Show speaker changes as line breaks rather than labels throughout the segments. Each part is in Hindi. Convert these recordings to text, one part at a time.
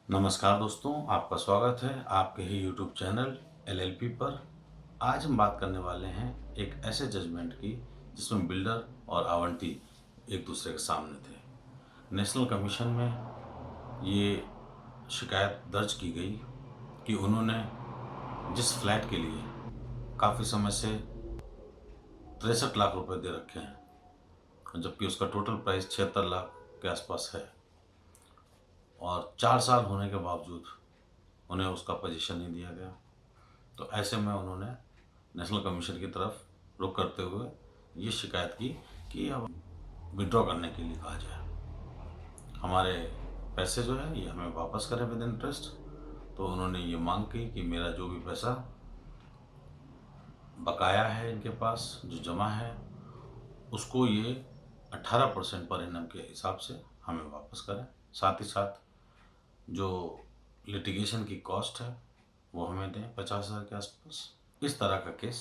नमस्कार दोस्तों, आपका स्वागत है आपके ही यूट्यूब चैनल एलएलपी पर। आज हम बात करने वाले हैं एक ऐसे जजमेंट की जिसमें बिल्डर और आवंटी एक दूसरे के सामने थे। नेशनल कमीशन में ये शिकायत दर्ज की गई कि उन्होंने जिस फ्लैट के लिए काफ़ी समय से 63 लाख रुपए दे रखे हैं, जबकि उसका टोटल प्राइस 76 लाख के आसपास है, और 4 साल होने के बावजूद उन्हें उसका पोजीशन नहीं दिया गया। तो ऐसे में उन्होंने नेशनल कमीशन की तरफ रुख करते हुए ये शिकायत की कि अब विड्रॉ करने के लिए कहा जाए, हमारे पैसे जो है ये हमें वापस करें विद इंटरेस्ट। तो उन्होंने ये मांग की कि मेरा जो भी पैसा बकाया है इनके पास जो जमा है उसको ये 18% पर एनम के हिसाब से हमें वापस करें, साथ ही साथ जो लिटिगेशन की कॉस्ट है वो हमें दें 50,000 के आसपास। इस तरह का केस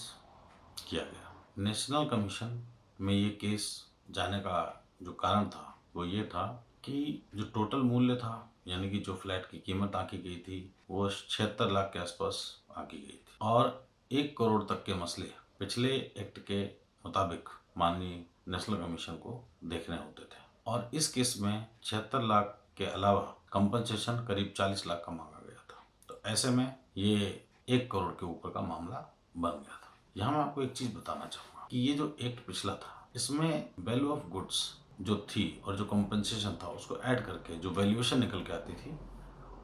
किया गया। नेशनल कमीशन में ये केस जाने का जो कारण था वो ये था कि जो टोटल मूल्य था, यानी कि जो फ्लैट की कीमत आंकी गई थी वो 76 लाख के आसपास आंकी गई थी, और 1 करोड़ तक के मसले पिछले एक्ट के मुताबिक माननीय नेशनल कमीशन को देखने होते थे। और इस केस में 76 लाख के अलावा कंपनसेशन करीब 40 लाख का मांगा गया था। तो ऐसे में ये 1 करोड़ के ऊपर का मामला बन गया था। यहाँ मैं आपको एक चीज़ बताना चाहूँगा कि ये जो एक्ट पिछला था इसमें वैल्यू ऑफ गुड्स जो थी और जो कंपनसेशन था उसको ऐड करके जो वैल्यूएशन निकल के आती थी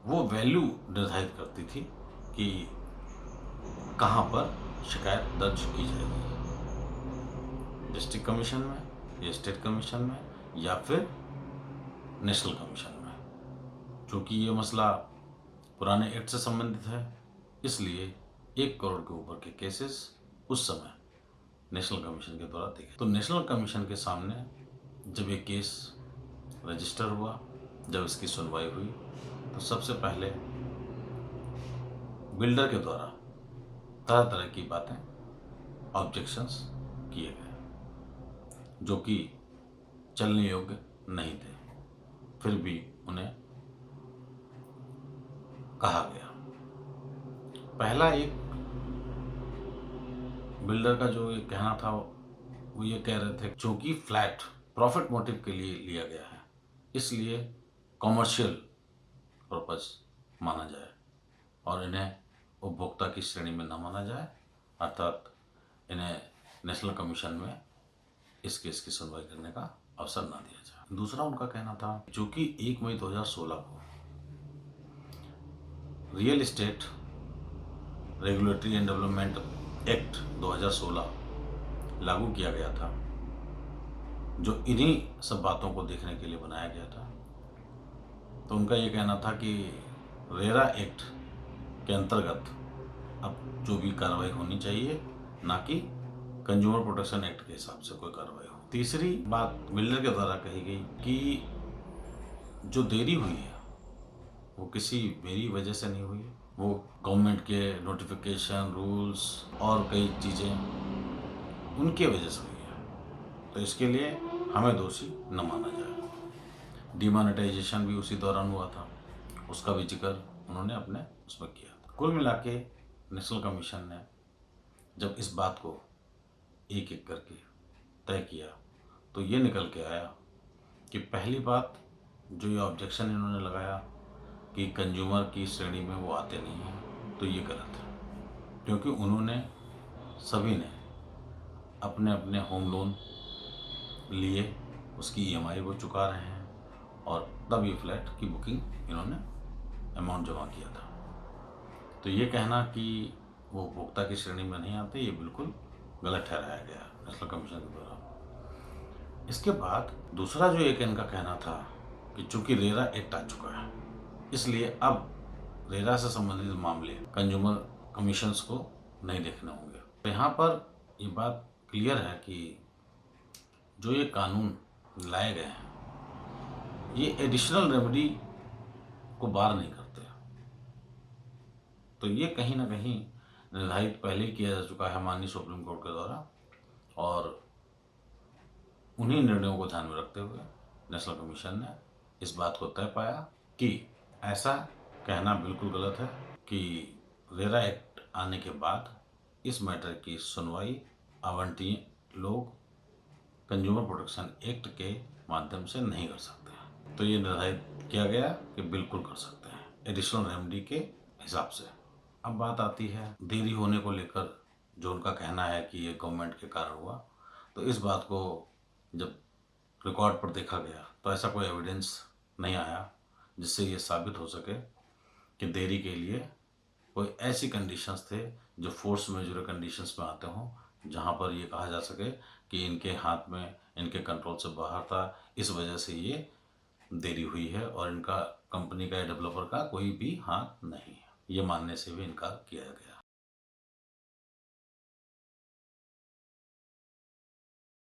वो वैल्यू निर्धारित करती थी कि कहाँ पर शिकायत दर्ज की जाएगी, डिस्ट्रिक्ट कमीशन में या स्टेट कमीशन में या फिर नेशनल कमीशन में। क्योंकि ये मसला पुराने एक्ट से संबंधित है इसलिए 1 करोड़ के ऊपर के केसेस उस समय नेशनल कमीशन के द्वारा देखे। तो नेशनल कमीशन के सामने जब ये केस रजिस्टर हुआ, जब इसकी सुनवाई हुई, तो सबसे पहले बिल्डर के द्वारा तरह तरह की बातें, ऑब्जेक्शंस किए गए जो कि चलने योग्य नहीं थे, फिर भी उन्हें कहा गया। पहला एक बिल्डर का जो ये कहना था वो ये कह रहे थे क्योंकि फ्लैट प्रॉफिट मोटिव के लिए लिया गया है इसलिए कॉमर्शियल पर्पस माना जाए और इन्हें उपभोक्ता की श्रेणी में न माना जाए, अर्थात इन्हें नेशनल कमीशन में इस केस की सुनवाई करने का अवसर ना दिया जाए। दूसरा उनका कहना था जो कि 1 मई 2016 को real estate regulatory and development act 2016 लागू किया गया था, जो इन्हीं सब बातों को देखने के लिए बनाया गया था। तो उनका ये कहना था कि रेरा एक्ट के अंतर्गत अब जो भी कार्रवाई होनी चाहिए, ना कि कंज्यूमर प्रोटेक्शन एक्ट के हिसाब से कोई कार्रवाई हो। तीसरी बात बिल्डर के द्वारा कही गई कि जो देरी हुई है वो किसी मेरी वजह से नहीं हुई, वो गवर्नमेंट के नोटिफिकेशन, रूल्स और कई चीज़ें उनके वजह से हुई है, तो इसके लिए हमें दोषी न माना जाए। डिमोनेटाइजेशन भी उसी दौरान हुआ था, उसका भी जिक्र उन्होंने अपने उसमें किया। कुल मिला के नेशनल कमीशन ने जब इस बात को एक एक करके तय किया तो ये निकल के आया कि पहली बात जो ये ऑब्जेक्शन इन्होंने लगाया कि कंज्यूमर की श्रेणी में वो आते नहीं हैं, तो ये गलत है, क्योंकि उन्होंने सभी ने अपने अपने होम लोन लिए, उसकी ईएमआई वो चुका रहे हैं और तब ये फ्लैट की बुकिंग इन्होंने अमाउंट जमा किया था। तो ये कहना कि वो उपभोक्ता की श्रेणी में नहीं आते, ये बिल्कुल गलत ठहराया गया नेशनल कमीशन के द्वारा। इसके बाद दूसरा जो एक इनका कहना था कि चूंकि रेरा एक्ट आ चुका है इसलिए अब रेरा से संबंधित मामले कंज्यूमर कमीशंस को नहीं देखने होंगे। तो यहाँ पर ये बात क्लियर है कि जो ये कानून लाए गए हैं ये एडिशनल रेमेडी को बार नहीं करते, तो ये कहीं ना कहीं निर्धारित पहले ही किया जा चुका है माननीय सुप्रीम कोर्ट के द्वारा, और उन्हीं निर्णयों को ध्यान में रखते हुए नेशनल कमीशन ने इस बात को तय पाया कि ऐसा कहना बिल्कुल गलत है कि रेरा एक्ट आने के बाद इस मैटर की सुनवाई आवंटी लोग कंज्यूमर प्रोटेक्शन एक्ट के माध्यम से नहीं कर सकते। तो ये निर्धारित किया गया कि बिल्कुल कर सकते हैं एडिशनल रेमेडी के हिसाब से। अब बात आती है देरी होने को लेकर, जो उनका कहना है कि ये गवर्नमेंट के कारण हुआ। तो इस बात को जब रिकॉर्ड पर देखा गया तो ऐसा कोई एविडेंस नहीं आया जिससे ये साबित हो सके कि देरी के लिए कोई ऐसी कंडीशंस थे जो फोर्स मेजर कंडीशंस में आते हों, जहां पर ये कहा जा सके कि इनके हाथ में, इनके कंट्रोल से बाहर था, इस वजह से ये देरी हुई है और इनका कंपनी का या डेवलपर का कोई भी हाथ नहीं है। ये मानने से भी इनकार किया गया।